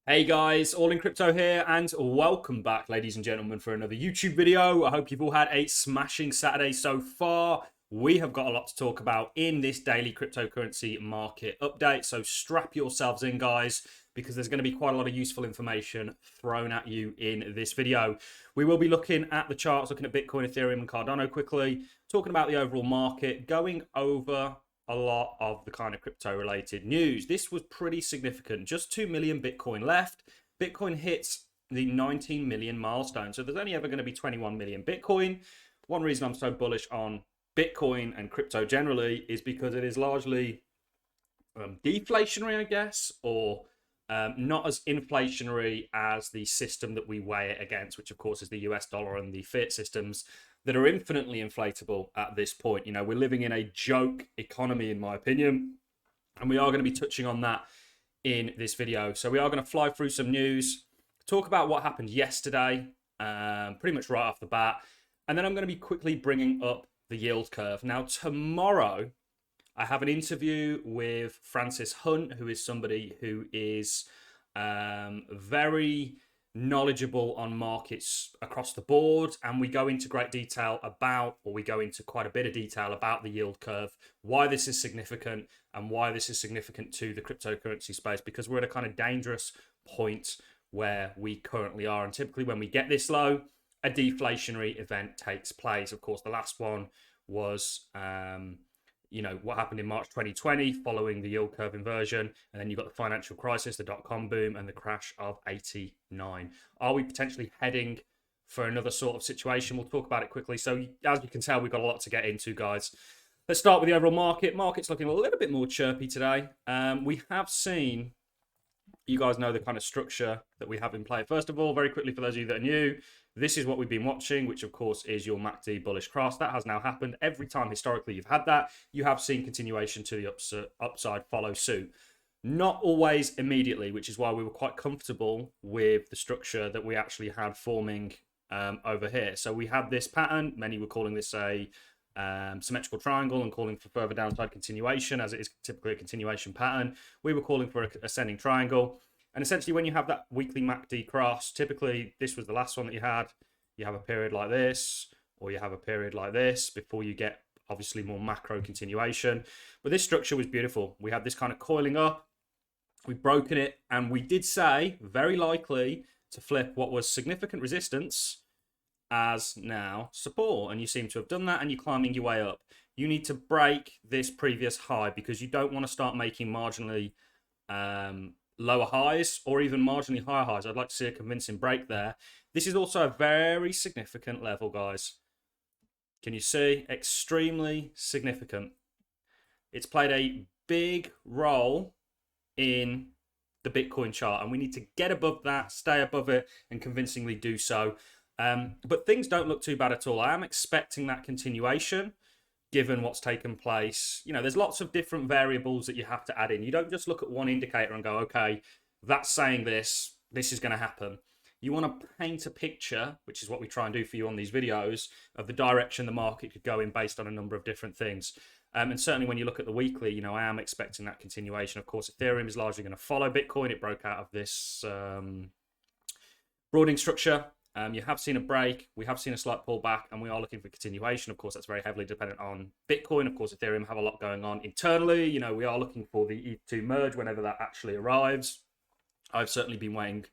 Hey guys, All in Crypto here, and welcome back, ladies and gentlemen, for another YouTube video. I hope you've all had a smashing Saturday so far. We have got a lot to talk about in this daily cryptocurrency market update, so strap yourselves in, guys, because there's going to be quite a lot of useful information thrown at you in this video. We will be looking at the charts, looking at Bitcoin, Ethereum, and Cardano quickly, talking about the overall market, going over a lot of the kind of crypto related news. This was pretty significant. Just 2 million Bitcoin left. Bitcoin hits the 19 million milestone. So there's only ever going to be 21 million Bitcoin. One reason I'm so bullish on Bitcoin and crypto generally is because it is largely deflationary, I guess, or not as inflationary as the system that we weigh it against, which of course is the US dollar and the fiat systems that are infinitely inflatable at this point. You know, we're living in a joke economy, in my opinion, and we are going to be touching on that in this video. So we are going to fly through some news, talk about what happened yesterday, pretty much right off the bat, and then I'm going to be quickly bringing up the yield curve. Now, tomorrow, I have an interview with Francis Hunt, who is somebody who is very knowledgeable on markets across the board, and we go into great detail about, or we go into quite a bit of detail about the yield curve, why this is significant and why this is significant to the cryptocurrency space, because we're at a kind of dangerous point where we currently are. And typically when we get this low, a deflationary event takes place. Of course, the last one was what happened in March 2020 following the yield curve inversion. And then you've got the financial crisis, the dot-com boom, and the crash of 89. Are we potentially heading for another sort of situation? We'll talk about it quickly. So as you can tell, we've got a lot to get into, guys. Let's start with the overall market. Market's looking a little bit more chirpy today. We have seen, you guys know the kind of structure that we have in play. First of all, very quickly for those of you that are new, this is what we've been watching, which of course is your MACD bullish cross. That has now happened. Every time historically you've had that, you have seen continuation to the upside follow suit. Not always immediately, which is why we were quite comfortable with the structure that we actually had forming over here. So we had this pattern. Many were calling this a symmetrical triangle and calling for further downside continuation, as it is typically a continuation pattern. We were calling for an ascending triangle. And essentially, when you have that weekly MACD cross, typically this was the last one that you had. You have a period like this, or you have a period like this before you get obviously more macro continuation. But this structure was beautiful. We had this kind of coiling up. We've broken it, and we did say very likely to flip what was significant resistance as now support, and you seem to have done that, and you're climbing your way up. You need to break this previous high because you don't want to start making marginally lower highs or even marginally higher highs. I'd like to see a convincing break there. This is also a very significant level, guys. Can you see? Extremely significant. It's played a big role in the Bitcoin chart, and we need to get above that, stay above it, and convincingly do so. But things don't look too bad at all. I am expecting that continuation given what's taken place. You know, there's lots of different variables that you have to add in. You don't just look at one indicator and go, okay, that's saying this is going to happen. You want to paint a picture, which is what we try and do for you on these videos, of the direction the market could go in based on a number of different things. And certainly when you look at the weekly, you know, I am expecting that continuation. Of course, Ethereum is largely going to follow Bitcoin. It broke out of this broadening structure. You have seen a break, we have seen a slight pullback, and we are looking for continuation. Of course, that's very heavily dependent on Bitcoin. Of course, Ethereum have a lot going on internally. You know, we are looking for the ETH2 merge whenever that actually arrives. I've certainly been waiting.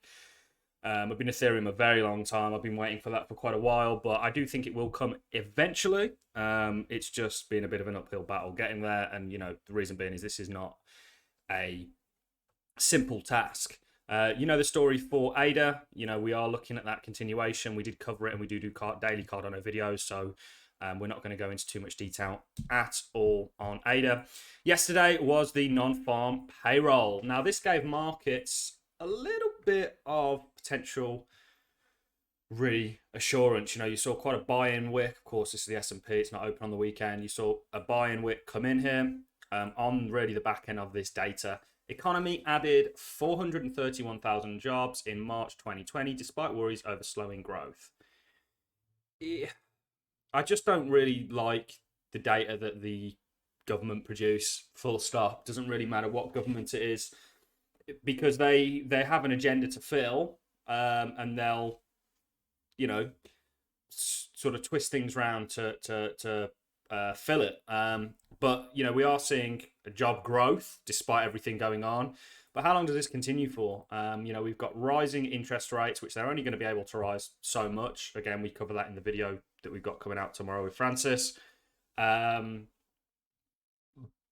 I've been Ethereum a very long time. I've been waiting for that for quite a while, but I do think it will come eventually. It's just been a bit of an uphill battle getting there, and you know, the reason being is this is not a simple task. You know the story for ADA. You know, we are looking at that continuation. We did cover it, and we do daily Cardano videos, so we're not going to go into too much detail at all on ADA. Yesterday was the non-farm payroll. Now, this gave markets a little bit of potential reassurance. You know, you saw quite a buy-in wick. Of course, this is the S&P. It's not open on the weekend. You saw a buy-in wick come in here on really the back end of this data. Economy added 431,000 jobs in March 2020, despite worries over slowing growth. I just don't really like the data that the government produce, full stop. Doesn't really matter what government it is. because they have an agenda to fill, and they'll, you know, sort of twist things around to fill it. But you know, we are seeing a job growth despite everything going on. But how long does this continue for? You know, we've got rising interest rates, which they're only going to be able to rise so much. Again, we cover that in the video that we've got coming out tomorrow with Francis.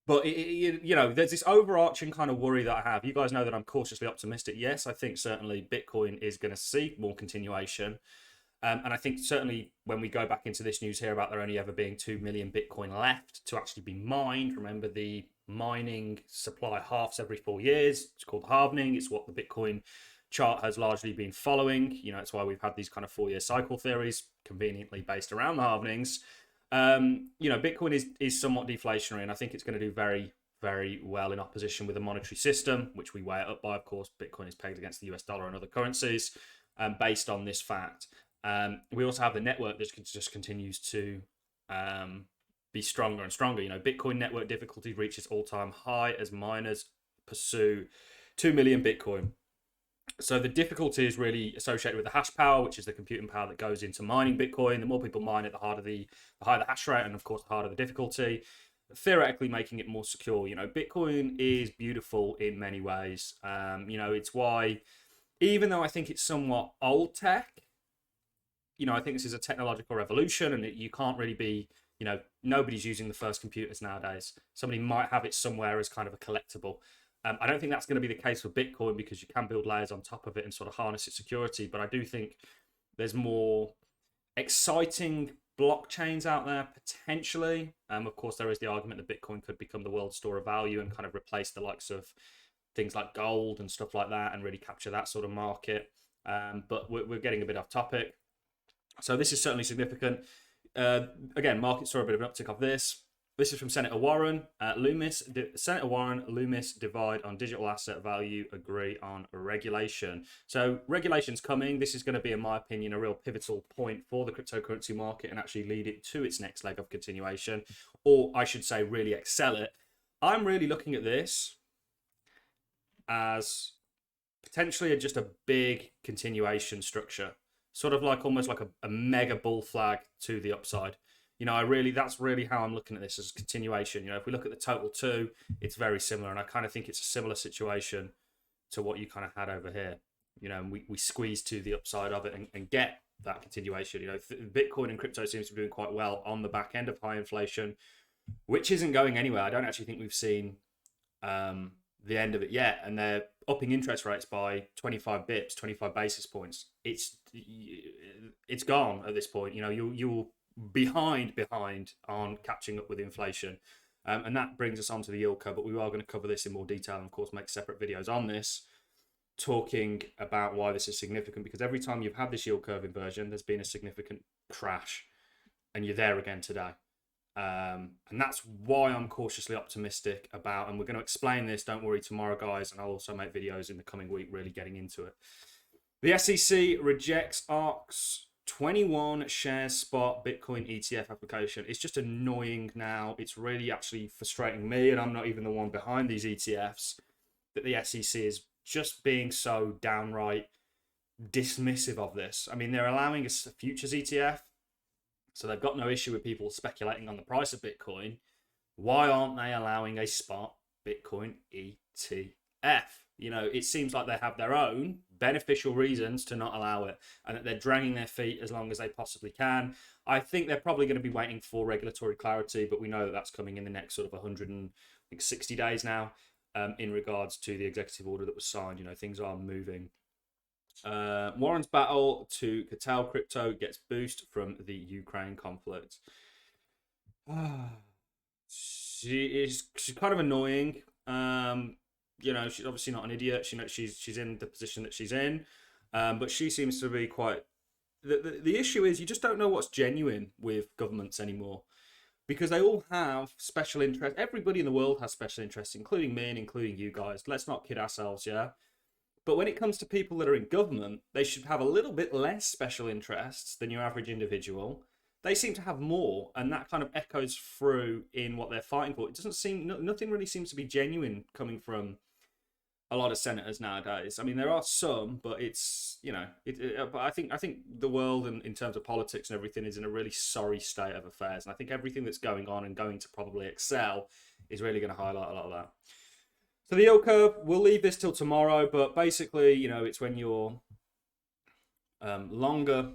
But you know, there's this overarching kind of worry that I have. You guys know that I'm cautiously optimistic. Yes, I think certainly Bitcoin is going to see more continuation. And I think certainly when we go back into this news here about there only ever being 2 million Bitcoin left to actually be mined, remember the mining supply halves every 4 years. It's called halvening. It's what the Bitcoin chart has largely been following. You know, it's why we've had these kind of 4-year cycle theories conveniently based around the halvenings. You know, Bitcoin is somewhat deflationary, and I think it's going to do very, very well in opposition with a monetary system, which we weigh it up by. Of course, Bitcoin is pegged against the US dollar and other currencies, based on this fact. We also have the network that just continues to be stronger and stronger. You know, Bitcoin network difficulty reaches all-time high as miners pursue 2 million Bitcoin. So the difficulty is really associated with the hash power, which is the computing power that goes into mining Bitcoin. The more people mine it, the higher the hash rate, and of course, the harder the difficulty. Theoretically, making it more secure. You know, Bitcoin is beautiful in many ways. You know, it's why, even though I think it's somewhat old tech, you know, I think this is a technological revolution, and you can't really be, you know, nobody's using the first computers nowadays. Somebody might have it somewhere as kind of a collectible. I don't think that's going to be the case for Bitcoin, because you can build layers on top of it and sort of harness its security. But I do think there's more exciting blockchains out there potentially. Of course, there is the argument that Bitcoin could become the world store of value and kind of replace the likes of things like gold and stuff like that, and really capture that sort of market. But we're getting a bit off topic. So this is certainly significant. Again, market saw a bit of an uptick of this. This is from Senator Warren. Senator Warren, Loomis divide on digital asset value, agree on regulation. So regulation's coming. This is going to be, in my opinion, a real pivotal point for the cryptocurrency market and actually lead it to its next leg of continuation, or I should say really excel it. I'm really looking at this as potentially just a big continuation structure, sort of like almost like a mega bull flag to the upside. You know, that's really how I'm looking at this, as a continuation. You know, if we look at the total two, it's very similar, and I kind of think it's a similar situation to what you kind of had over here. You know, and we squeeze to the upside of it and get that continuation. You know, Bitcoin and crypto seems to be doing quite well on the back end of high inflation, which isn't going anywhere. I don't actually think we've seen the end of it yet, and they're upping interest rates by 25 bips, 25 basis points. It's gone at this point. You know, you'll behind on catching up with inflation, and that brings us on to the yield curve. But we are going to cover this in more detail, and of course make separate videos on this, talking about why this is significant, because every time you've had this yield curve inversion, there's been a significant crash, and you're there again today. And that's why I'm cautiously optimistic about, and we're going to explain this, don't worry, tomorrow, guys, and I'll also make videos in the coming week really getting into it. The SEC rejects ARK's 21 shares spot Bitcoin ETF application. It's just annoying now. It's really actually frustrating me, and I'm not even the one behind these ETFs, that the SEC is just being so downright dismissive of this. I mean, they're allowing a futures ETF, so they've got no issue with people speculating on the price of Bitcoin. Why aren't they allowing a spot Bitcoin ETF? You know, it seems like they have their own beneficial reasons to not allow it, and that they're dragging their feet as long as they possibly can. I think they're probably going to be waiting for regulatory clarity, but we know that that's coming in the next sort of 160 days now, in regards to the executive order that was signed. You know, things are moving. Warren's battle to curtail crypto gets boost from the Ukraine conflict. She's kind of annoying. You know, she's obviously not an idiot. She knows she's in the position that she's in, but she seems to be quite. The issue is, you just don't know what's genuine with governments anymore, because they all have special interest. Everybody in the world has special interests, including me and including you guys. Let's not kid ourselves, yeah. But when it comes to people that are in government, they should have a little bit less special interests than your average individual. They seem to have more, and that kind of echoes through in what they're fighting for. It doesn't seem, nothing really seems to be genuine coming from a lot of senators nowadays. I mean, there are some, but it's, you know, but I think the world in terms of politics and everything is in a really sorry state of affairs, and I think everything that's going on and going to probably excel is really going to highlight a lot of that. So the yield curve, we'll leave this till tomorrow, but basically, you know, it's when your longer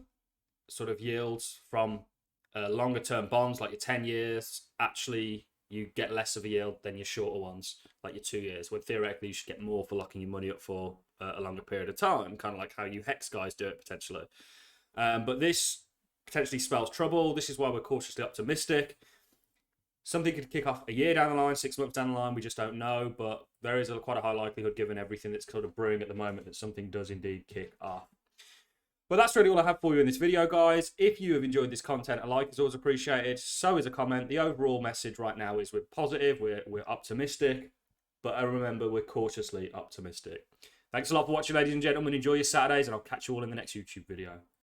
sort of yields from longer term bonds, like your 10 years, actually you get less of a yield than your shorter ones, like your 2 years, when theoretically you should get more for locking your money up for a longer period of time, kind of like how you hex guys do it potentially. But this potentially spells trouble. This is why we're cautiously optimistic. Something could kick off a year down the line, 6 months down the line, we just don't know, but there is quite a high likelihood, given everything that's sort of brewing at the moment, that something does indeed kick off. But that's really all I have for you in this video, guys. If you have enjoyed this content, a like is always appreciated. So is a comment. The overall message right now is we're positive, we're optimistic, but remember, we're cautiously optimistic. Thanks a lot for watching, ladies and gentlemen. Enjoy your Saturdays, and I'll catch you all in the next YouTube video.